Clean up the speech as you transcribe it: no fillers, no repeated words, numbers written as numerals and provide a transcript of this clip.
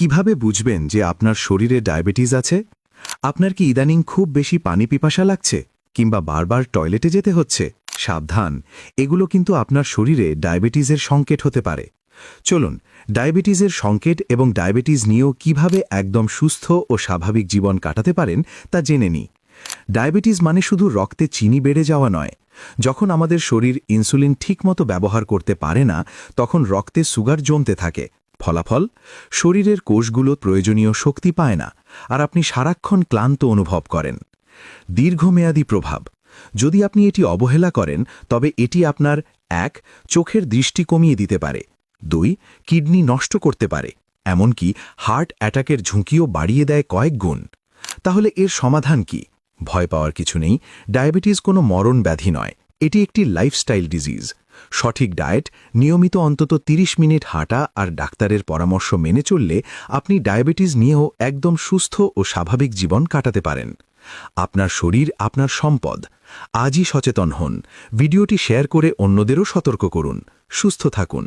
কিভাবে বুঝবেন যে আপনার শরীরে ডায়াবেটিস আছে? আপনার কি ইদানিং খুব বেশি পানি পিপাসা লাগছে কিংবা বারবার টয়লেটে যেতে হচ্ছে? সাবধান, এগুলো কিন্তু আপনার শরীরে ডায়াবেটিসের সংকেত হতে পারে। চলুন, ডায়াবেটিসের সংকেত এবং ডায়াবেটিস নিয়েও কিভাবে একদম সুস্থ ও স্বাভাবিক জীবন কাটাতে পারেন তা জেনে নিই। ডায়াবেটিস মানে শুধু রক্তে চিনি বেড়ে যাওয়া নয়। যখন আমাদের শরীর ইনসুলিন ঠিকমতো ব্যবহার করতে পারে না, তখন রক্তে সুগার জমতে থাকে। ফলাফল, শরীরের কোষগুলো প্রয়োজনীয় শক্তি পায় না, আর আপনি সারাক্ষণ ক্লান্ত অনুভব করেন। দীর্ঘমেয়াদী প্রভাব, যদি আপনি এটি অবহেলা করেন তবে এটি আপনার ১. চোখের দৃষ্টি কমিয়ে দিতে পারে, ২. কিডনি নষ্ট করতে পারে, এমনকি হার্ট অ্যাটাকের ঝুঁকিও বাড়িয়ে দেয় কয়েক গুণ। তাহলে এর সমাধান কি? ভয় পাওয়ার কিছু নেই। ডায়াবেটিস কোনো মরণ ব্যাধি নয়, এটি একটি লাইফস্টাইল ডিজিজ। সঠিক ডায়েট, নিয়মিত অন্তত ৩০ মিনিট হাঁটা আর ডাক্তারের পরামর্শ মেনে চললে আপনি ডায়াবেটিস নিয়েও একদম সুস্থ ও স্বাভাবিক জীবন কাটাতে পারেন। আপনার শরীর আপনার সম্পদ। আজই সচেতন হন, ভিডিওটি শেয়ার করে অন্যদেরও সতর্ক করুন। সুস্থ থাকুন।